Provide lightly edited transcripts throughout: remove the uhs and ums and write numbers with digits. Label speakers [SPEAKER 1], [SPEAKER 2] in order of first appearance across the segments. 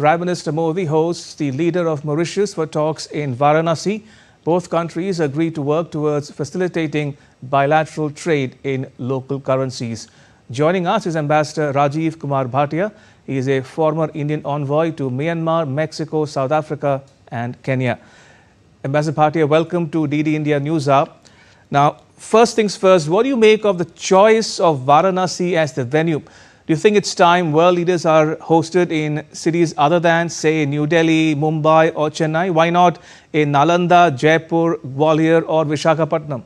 [SPEAKER 1] Prime Minister Modi hosts the leader of Mauritius for talks in Varanasi. Both countries agreed to work towards facilitating bilateral trade in local currencies. Joining us is Ambassador Rajiv Kumar Bhatia. He is a former Indian envoy to Myanmar, Mexico, South Africa and Kenya. Ambassador Bhatia, welcome to DD India News Hour. Now, first things first, what do you make of the choice of Varanasi as the venue? Do you think it's time world leaders are hosted in cities other than, say, New Delhi, Mumbai or Chennai? Why not in Nalanda, Jaipur, Gwalior or Visakhapatnam?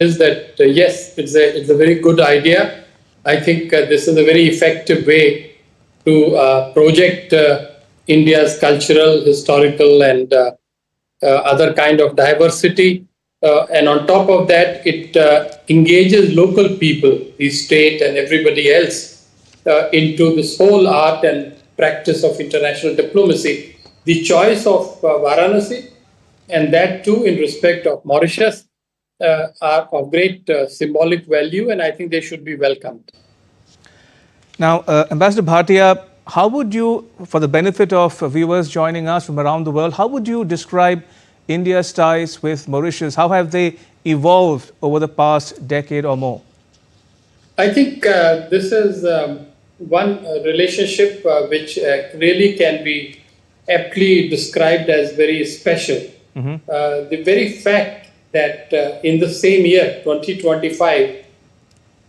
[SPEAKER 2] Is that yes, it's a very good idea. I think this is a very effective way to project India's cultural, historical and other kind of diversity. And on top of that, it engages local people, the state and everybody else into this whole art and practice of international diplomacy. The choice of Varanasi, and that too in respect of Mauritius, are of great symbolic value, and I think they should be welcomed.
[SPEAKER 1] Now, Ambassador Bhatia, how would you, for the benefit of viewers joining us from around the world, how would you describe India's ties with Mauritius? How have they evolved over the past decade or more?
[SPEAKER 2] I think this is one relationship which really can be aptly described as very special. The very fact that in the same year, 2025,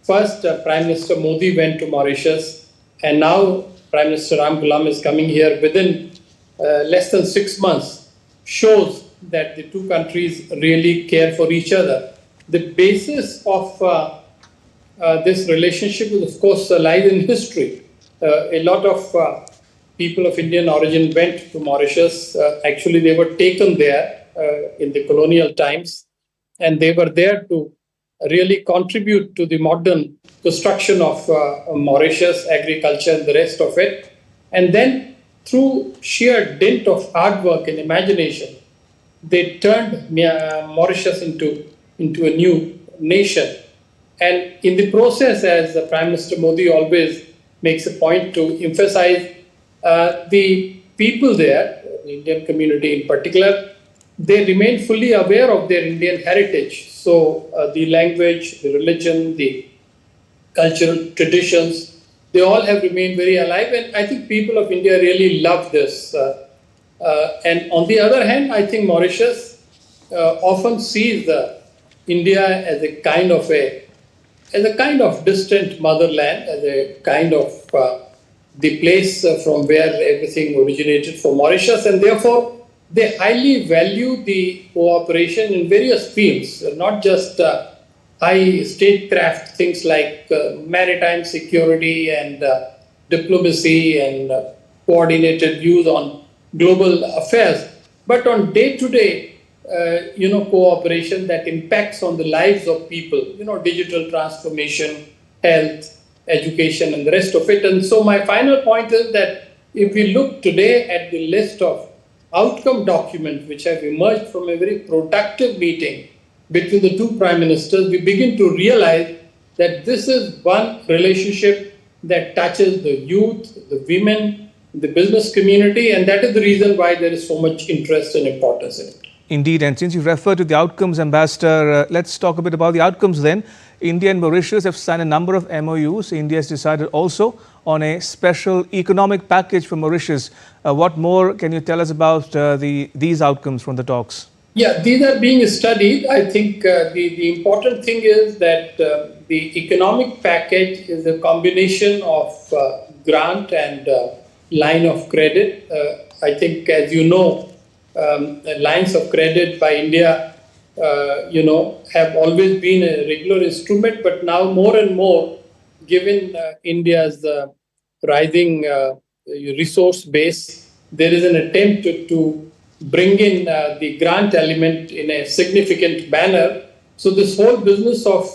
[SPEAKER 2] first Prime Minister Modi went to Mauritius, and now Prime Minister Ram Ghulam is coming here within less than 6 months, shows that the two countries really care for each other. The basis of this relationship, of course, lies in history. A lot of people of Indian origin went to Mauritius. Actually, they were taken there in the colonial times, and they were there to really contribute to the modern construction of Mauritius, agriculture and the rest of it. And then through sheer dint of hard work and imagination, they turned Mauritius into a new nation. And in the process, as the Prime Minister Modi always makes a point to emphasize, the people there, the Indian community in particular, they remain fully aware of their Indian heritage. So the language, the religion, the cultural traditions, they all have remained very alive. And I think people of India really love this. And on the other hand, I think Mauritius often sees India as a kind of distant motherland, as a kind of the place from where everything originated for Mauritius, and therefore they highly value the cooperation in various fields, not just high statecraft things like maritime security and diplomacy and coordinated views on global affairs, but on day-to-day, cooperation that impacts on the lives of people, digital transformation, health, education, and the rest of it. And so my final point is that if we look today at the list of outcome documents which have emerged from a very productive meeting between the two prime ministers, we begin to realize that this is one relationship that touches the youth, the women, the business community, and that is the reason why there is so much interest and importance in it.
[SPEAKER 1] Indeed, and since you referred to the outcomes, Ambassador, let's talk a bit about the outcomes then. India and Mauritius have signed a number of MoUs. India has decided also on a special economic package for Mauritius. What more can you tell us about these outcomes from the talks?
[SPEAKER 2] Yeah, these are being studied. I think the important thing is that the economic package is a combination of grant and line of credit. I think, as you know, lines of credit by India, have always been a regular instrument, but now more and more, given India's rising resource base, there is an attempt to bring in the grant element in a significant manner. So this whole business of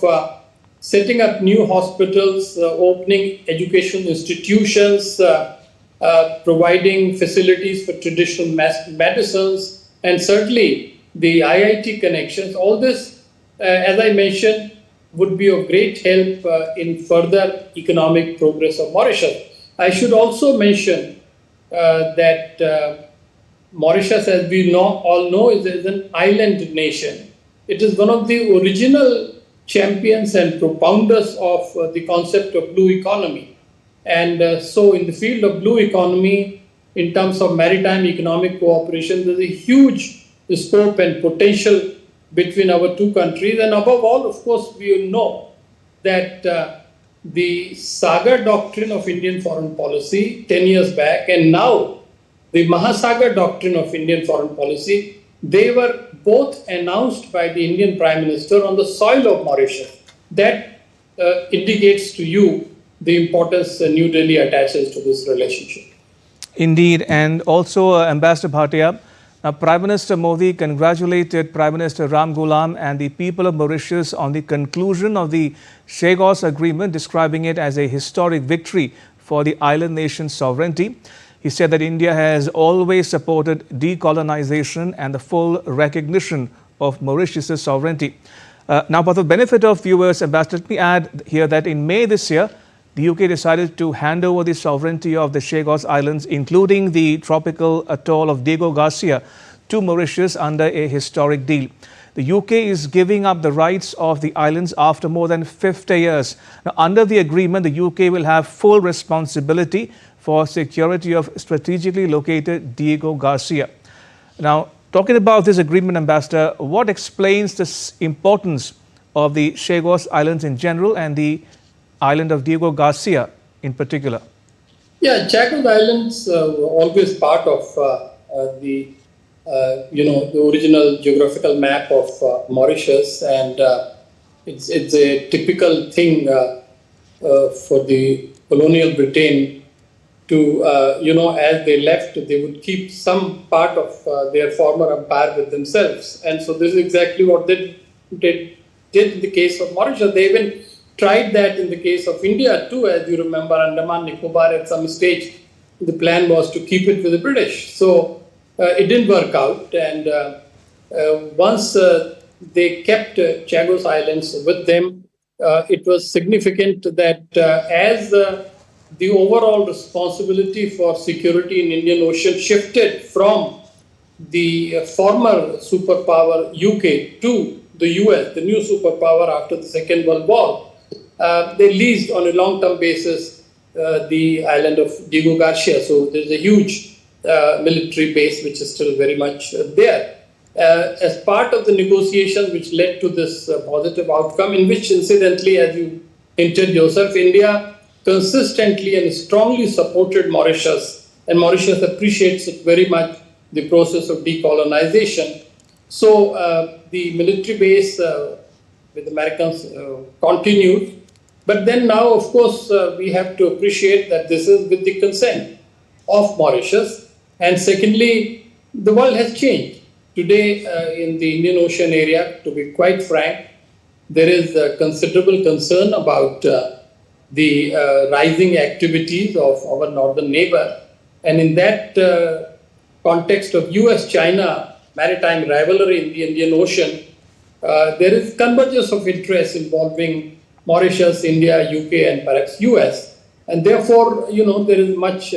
[SPEAKER 2] setting up new hospitals, opening educational institutions, providing facilities for traditional medicines, and certainly the IIT connections, all this, as I mentioned, would be of great help in further economic progress of Mauritius. I should also mention that Mauritius, as we all know, is an island nation. It is one of the original champions and propounders of the concept of blue economy. And so in the field of blue economy, in terms of maritime economic cooperation, there's a huge scope and potential between our two countries. And above all, of course, we know that the Sagar doctrine of Indian foreign policy 10 years back and now the Mahasagar doctrine of Indian foreign policy, they were both announced by the Indian Prime Minister on the soil of Mauritius. That indicates to you the importance New Delhi attaches to this relationship.
[SPEAKER 1] Indeed, and also Ambassador Bhatia, Prime Minister Modi congratulated Prime Minister Ram Ghulam and the people of Mauritius on the conclusion of the Chagos Agreement, describing it as a historic victory for the island nation's sovereignty. He said that India has always supported decolonization and the full recognition of Mauritius' sovereignty. Now, for the benefit of viewers, Ambassador, let me add here that in May this year, the UK decided to hand over the sovereignty of the Chagos Islands, including the tropical atoll of Diego Garcia, to Mauritius under a historic deal. The UK is giving up the rights of the islands after more than 50 years. Now, under the agreement, the UK will have full responsibility for security of strategically located Diego Garcia. Now, talking about this agreement, Ambassador, what explains the importance of the Chagos Islands in general and the island of Diego Garcia in particular?
[SPEAKER 2] Yeah, Chagos Islands were always part of the original geographical map of Mauritius, and it's a typical thing for the colonial Britain to, as they left, they would keep some part of their former empire with themselves. And so this is exactly what they did in the case of Mauritius. They even tried that in the case of India too, as you remember, Andaman Nicobar at some stage, the plan was to keep it with the British. So it didn't work out. And once they kept Chagos Islands with them, it was significant that as the overall responsibility for security in Indian Ocean shifted from the former superpower UK to the US, the new superpower after the Second World War, they leased on a long-term basis the island of Diego Garcia. So there's a huge military base which is still very much there. As part of the negotiation which led to this positive outcome, in which incidentally, as you hinted yourself, India consistently and strongly supported Mauritius, and Mauritius appreciates it very much, the process of decolonization. So the military base with Americans continued. But then now, of course, we have to appreciate that this is with the consent of Mauritius. And secondly, the world has changed. Today, in the Indian Ocean area, to be quite frank, there is considerable concern about the rising activities of our northern neighbor. And in that context of US-China maritime rivalry in the Indian Ocean, there is convergence of interest involving Mauritius, India, UK, and perhaps US. And therefore, there is much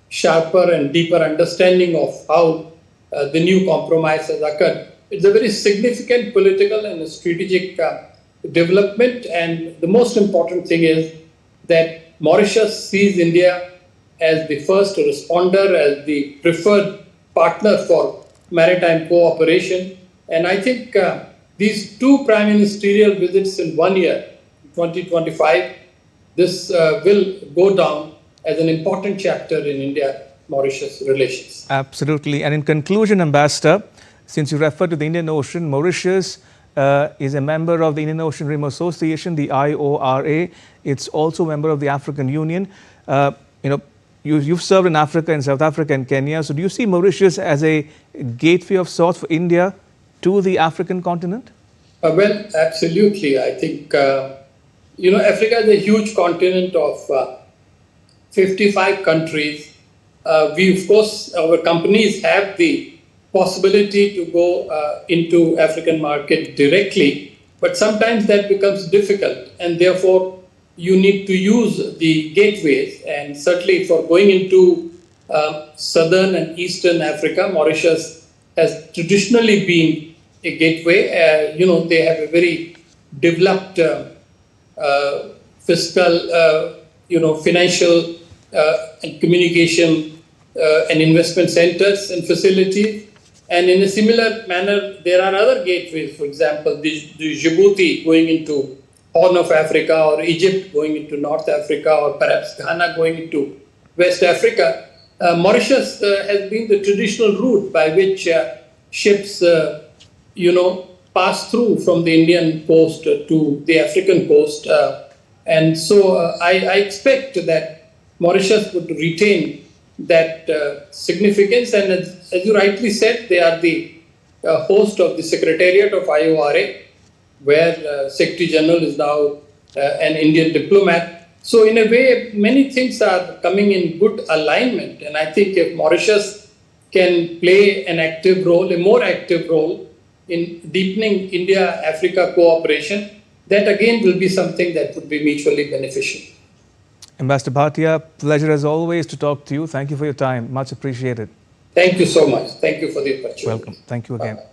[SPEAKER 2] sharper and deeper understanding of how the new compromise has occurred. It's a very significant political and strategic development. And the most important thing is that Mauritius sees India as the first responder, as the preferred partner for maritime cooperation. And I think these two prime ministerial visits in 1 year, 2025, this will go down as an important chapter in India-Mauritius relations.
[SPEAKER 1] Absolutely. And in conclusion, Ambassador, since you referred to the Indian Ocean, Mauritius is a member of the Indian Ocean Rim Association, the IORA. It's also a member of the African Union. You've served in Africa, in South Africa and Kenya. So do you see Mauritius as a gateway of sorts for India to the African continent?
[SPEAKER 2] Well, absolutely. I think, Africa is a huge continent of 55 countries. We, of course, our companies have the possibility to go into African market directly, but sometimes that becomes difficult. And therefore, you need to use the gateways, and certainly for going into southern and eastern Africa, Mauritius has traditionally been a gateway. They have a very developed fiscal, financial and communication and investment centers and facilities. And in a similar manner, there are other gateways, for example, the Djibouti going into Horn of Africa, or Egypt going into North Africa, or perhaps Ghana going into West Africa. Mauritius has been the traditional route by which ships, pass through from the Indian coast to the African coast. And so I expect that Mauritius would retain that significance. And as you rightly said, they are the host of the Secretariat of IORA, where Secretary General is now an Indian diplomat. So in a way, many things are coming in good alignment. And I think if Mauritius can play an active role, a more active role in deepening India-Africa cooperation, that again will be something that would be mutually beneficial.
[SPEAKER 1] Ambassador Bhatia, pleasure as always to talk to you. Thank you for your time. Much appreciated.
[SPEAKER 2] Thank you so much. Thank you for the opportunity.
[SPEAKER 1] Welcome. Thank you again.
[SPEAKER 2] Bye.